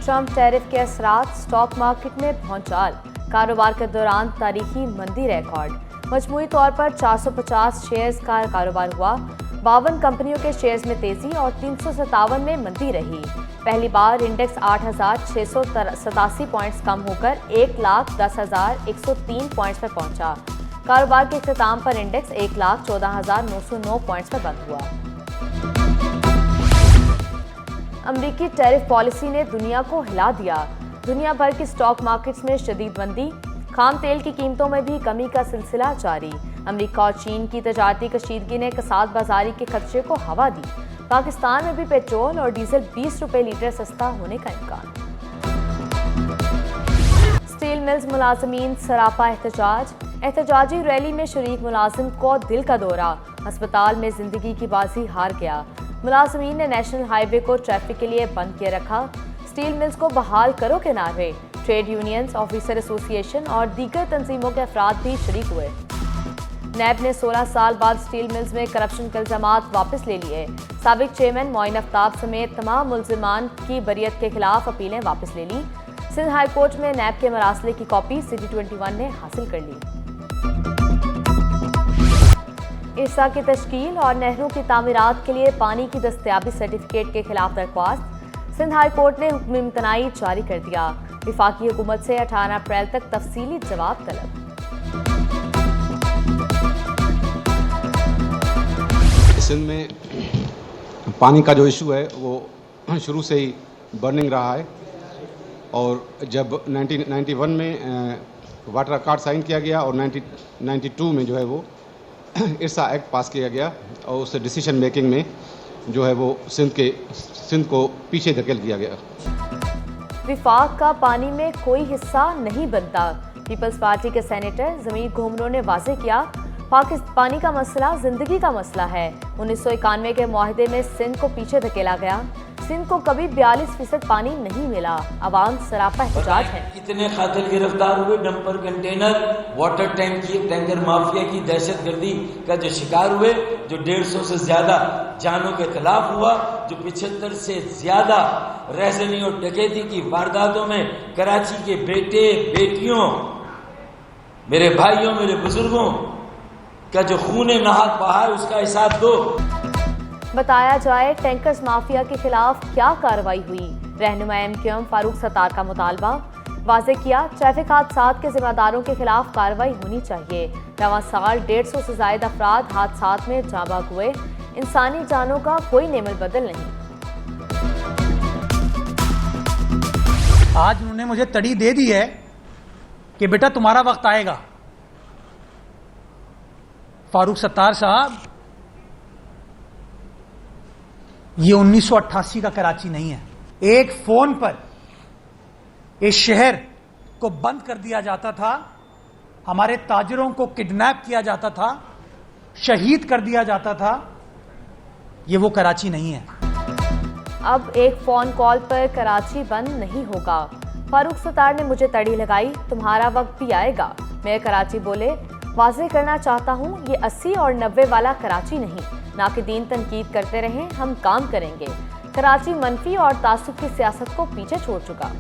Trump tariff के असरात, stock market में भौचाल, कारोबार के दौरान तारीखी मंदी रिकॉर्ड। मजमूई तौर पर 450 शेयर्स का कारोबार हुआ। 52 कंपनियों के शेयर्स में तेजी और 357 में मंदी रही। पहली बार इंडेक्स 8,687 पॉइंट्स कम होकर 1,10,103 पॉइंट्स पर पहुंचा। कारोबार के इख्तिताम पर इंडेक्स 1,14,909 पॉइंट्स पर बंद हुआ। अमेरिकी टैरिफ पॉलिसी ने दुनिया को हिला दिया। दुनिया भर की स्टॉक मार्केट्स में शदीद मंदी, खाम तेल की कीमतों में भी कमी का सिलसिला जारी। अमेरिका और चीन की तजारती कशीदगी ने कसाद बाजारी के खदशे को हवा दी। पाकिस्तान में भी पेट्रोल और डीजल 20 रुपए लीटर सस्ता होने का इम्कान। स्टील मिल्स मुलाजमीन सरापा एहतजाजी रैली में शरीक मुलाजिम को दिल का दौरा, अस्पताल में जिंदगी की बाजी हार गया। मुलाजमीन ने नेशनल हाईवे को ट्रैफिक के लिए बंद किए रखा। स्टील मिल्स को बहाल करो के नारे। ट्रेड यूनियंस, ऑफिसर एसोसिएशन और दीगर तंजीमों के अफराद भी शरीक हुए। नैब ने 16 साल बाद स्टील मिल्स में करप्शन के इल्जामात वापस ले लिए। साबिक चेयरमैन मोइन आफ्ताब समेत तमाम मुल्जिमान की बरियत के खिलाफ अपीलें वापस ले ली। सिंध हाई कोर्ट में नैब के मरासले की कॉपी सिटी 21 ने हासिल कर ली। इरसा की तश्कील और नहरों की तामीरात के लिए पानी की दस्तयाबी सर्टिफिकेट के खिलाफ दरख्वास्त। सिंध हाई कोर्ट ने हुक्म इम्तनाई जारी कर दिया। विफाकी हुकूमत से 18 अप्रैल तक तफसीली जवाब तलब। सिंध में पानी का जो इशू है वो शुरू से ही बर्निंग रहा है और जब 1991 में वाटर अकॉर्ड साइन किया गया और 1992 में जो है वो इरसा एक्ट पास किया गया और उस डिसीजन मेकिंग में जो है वो सिंध को पीछे धकेल दिया गया। विफाक का पानी में कोई हिस्सा नहीं बनता। पीपल्स पार्टी के सेनेटर जमीर घुमरो ने वाजे किया, पानी का मसला जिंदगी का मसला है। 1991 के मुआहदे में सिंध को पीछे धकेला गया। सिंध को कभी 42% पानी नहीं मिला। अवाम सरापा एहतजाज है। कितने कातिल गिरफ्तार हुए, dumper container, water tanker mafia की दहशतगर्दी का जो शिकार हुए, जो 150 से ज्यादा जानों के खिलाफ हुआ, जो 75 से ज्यादा रहजनी और डकैती की वारदातों में कराची के बेटे बेटियों, मेरे भाइयों, मेरे बुजुर्गों का जो खूने नहात बहा है, उसका एहसास दो। बताया जाए टैंकर्स माफिया के खिलाफ क्या कार्रवाई हुई। रहनुमा MQM फारूक सत्तार का मुतालबा। वाजे किया, ट्रैफिक हादसात के जिम्मेदारों के खिलाफ कार्रवाई होनी चाहिए। रवां साल 150 से ज्यादा अफराद हादसात में जाबाक हुए। इंसानी जानों का कोई नेमल बदल नहीं। आज उन्होंने मुझे तड़ी दे दी है कि बेटा तुम्हारा वक्त आएगा। फारूक सत्तार साहब, ये 1988 का कराची नहीं है। एक फोन पर इस शहर को बंद कर दिया जाता था, हमारे ताजरों को किडनैप किया जाता था, शहीद कर दिया जाता था। ये वो कराची नहीं है। अब एक फोन कॉल पर कराची बंद नहीं होगा। फारूक सत्तार ने मुझे तड़ी लगाई, तुम्हारा वक्त भी आएगा। मैं कराची बोले, वाजे करना चाहता हूँ ये 80 और 90 वाला कराची नहीं। नाक़िदीन तनकीद करते रहें, हम काम करेंगे। कराची मनफी और तासुब की सियासत को पीछे छोड़ चुका।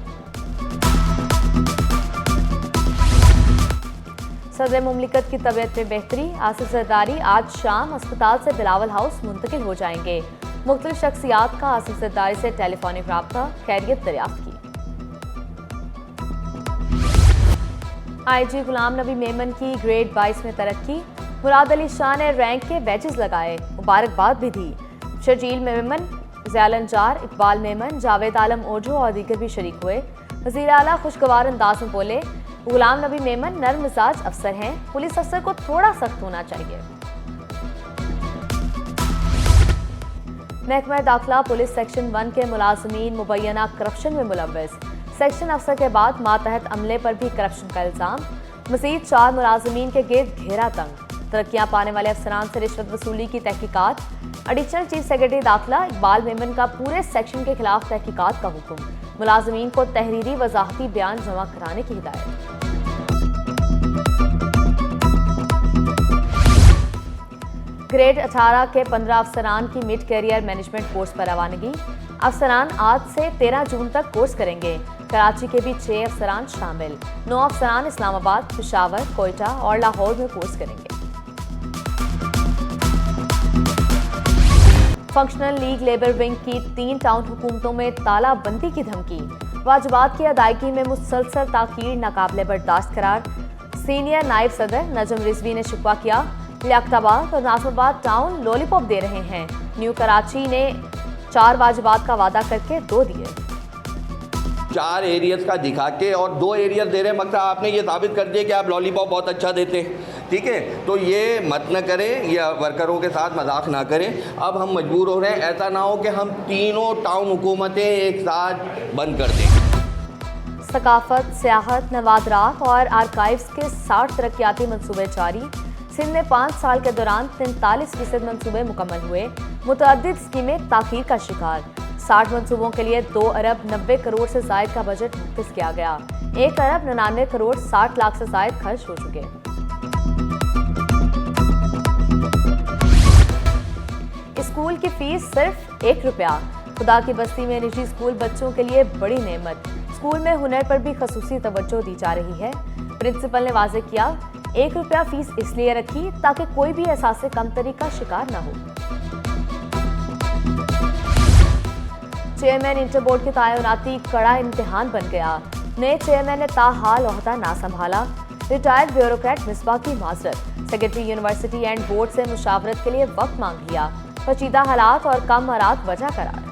सदर मुमलिकत की तबीयत में बेहतरी। आसिफ जरदारी आज शाम अस्पताल से बिलावल हाउस मुंतकिल हो जाएंगे। मुख्तलिफ शख्सियात का आसिफ जरदारी से टेलीफोनिक राब्ता, खैरियत दरियाफ्त की। IG गुलाम नबी मेमन की ग्रेड 22 में तरक्की। मुराद अली शाह ने रैंक के बैचेस लगाए, मुबारकबाद भी दी। शर्जील मेमन, ज़यालन जार, इकबाल मेमन, जावेद आलम ओझो और दीगर भी शरीक हुए। वज़ीर आला खुशगवार अंदाज में बोले, गुलाम नबी मेमन नर्म मिजाज अफसर हैं, पुलिस अफसर को थोड़ा सख्त होना चाहिए। महकमा दाखिला पुलिस सेक्शन 1 के मुलाजमीन मुबैना करप्शन में मुलव्वस। सेक्शन अफसर के बाद मातहत अमले पर भी करप्शन का इल्जाम। मजीद 4 मुलाजमीन के गिर्द घेरा तंग। तरक्कियां पाने वाले अफसरान से रिश्वत वसूली की तहकीकात। एडिशनल चीफ सेक्रेटरी दाखिला इकबाल मेमन का पूरे सेक्शन के खिलाफ तहकीकात का हुक्म। मुलाजमीन को तहरीरी वजाहती बयान जमा कराने की हिदायत। ग्रेड 18 के 15 अफसरान की मिड कैरियर मैनेजमेंट कोर्स पर रवानगी। अफसरान आज से 13 जून तक कोर्स करेंगे। कराची के भी 6 अफसरान शामिल। 9 अफसरान इस्लामाबाद, पेशावर, कोयटा और लाहौर में कोर्स करेंगे। फंक्शनल लीग लेबर विंग की 3 टाउन हुकूमतों में तालाबंदी की धमकी। वाजिबात की अदायगी में मुसलसल ताखीर नाकाबिले बर्दाश्त करार। सीनियर नायब सदर नजम रिजवी ने शिकवा किया, लियाकताबाद और नाज़िमाबाद टाउन लॉलीपॉप दे रहे हैं। न्यू कराची ने 4 वाजिबात का वादा करके 2 दिए। 4 एरियज का दिखा के और 2 एरियज दे रहे हैं, मतलब आपने ये साबित कर दिया कि आप लॉलीपॉप बहुत अच्छा देते हैं। ठीक है, तो ये मत न करें, ये वर्करों के साथ मजाक ना करें। अब हम मजबूर हो रहे हैं, ऐसा ना हो कि हम तीनों टाउन हुकूमतें एक साथ बंद कर दें। सकाफत, सियाहत, नवादरात और आर्काइव्स के 60 तरक्याती मनसूबे जारी। सिंध में 5 साल के दौरान 43% मनसूबे मुकम्मल हुए। मुतअद्दिद स्कीमें ताखीर का शिकार। 60 मनसूबों के लिए 2 अरब 90 करोड़ से जायद का बजट मुख्तस किया गया। 1 अरब 99 करोड़ 60 लाख से जायद खर्च हो चुके। स्कूल की फीस सिर्फ 1 रुपया। खुदा की बस्ती में निजी स्कूल बच्चों के लिए बड़ी नेमत। स्कूल में हुनर पर भी खसूसी तवज्जो दी जा रही है। प्रिंसिपल ने वाजे किया, 1 रुपया फीस इसलिए रखी ताकि कोई भी एहसास कमतरी का शिकार न हो। चेयरमैन इंटर बोर्ड की तायुनाती कड़ा इम्तिहान बन गया। नए चेयरमैन ने ताहाल ओहदा ना संभाला। रिटायर्ड ब्यूरोक्रेट मिसबा की माजरत। सेक्रेटरी यूनिवर्सिटी एंड बोर्ड से मुशावरत के लिए वक्त मांग लिया। पेचीदा हालात और कम मराद वजह करार।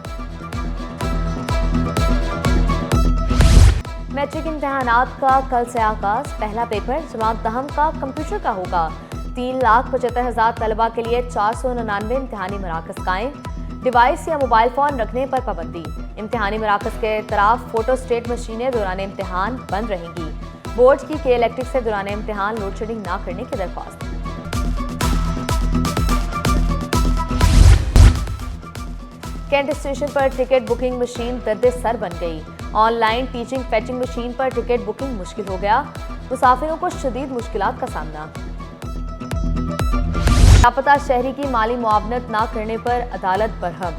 मैट्रिक इम्तिहानात का कल से आगाज। पहला पेपर जमात दहम का कंप्यूटर का होगा। 3,75,000 तलबा के लिए 499 इम्तिहानी मराकज कायम। डिवाइस या मोबाइल फोन रखने पर पाबंदी। इम्तिहानी मराकज के तरफ फोटो स्टेट मशीनें दौरान इम्तिहान बंद रहेंगी। बोर्ड की के इलेक्ट्रिक से दौरान इम्तिहान लोड शेडिंग ना करने की दरख्वास्त। कैंट स्टेशन पर टिकट बुकिंग मशीन दर्द सर बन गई। ऑनलाइन टीचिंग फैचिंग मशीन पर टिकट बुकिंग मुश्किल हो गया। मुसाफिरों को शदीद मुश्किलात का सामना। लापता शहरी की माली मुआवनत ना करने पर अदालत बरहम।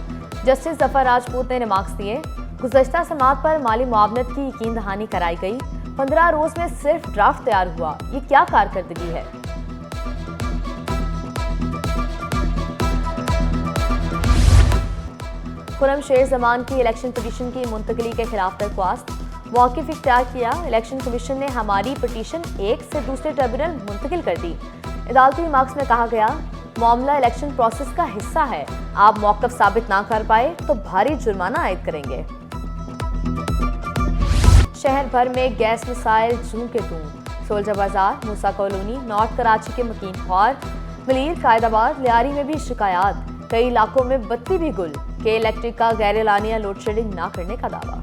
जस्टिस जफर राजपूत ने रिमार्क्स दिए, गुज़श्ता समात पर माली मुआवनत की यकीन दहानी कराई गई। 15 रोज में सिर्फ ड्राफ्ट तैयार हुआ। ये क्या कारकर्दगी है। खुरम शेर जमान की इलेक्शन पिटीशन की मुंतकली के खिलाफ दरख्वास्त। मौक़िफ़ इख्तियार किया। इलेक्शन कमीशन ने हमारी पिटीशन एक से दूसरे ट्रिब्यूनल मुंतकिल कर दी। अदालती रिमार्क्स में कहा गया, मामला इलेक्शन प्रोसेस का हिस्सा है। आप मौक़िफ़ साबित ना कर पाए तो भारी जुर्माना आयद करेंगे। शहर भर में गैस मिसाइल जूं के तूं। सोल्जर बाजार, मूसा कॉलोनी, नॉर्थ कराची के मकीन खौर, मलीर, कायदाबाद, लियारी में भी शिकायत। कई इलाकों में बत्ती भी गुल। के इलेक्ट्रिक का गैर एलानिया लोड शेडिंग ना करने का दावा।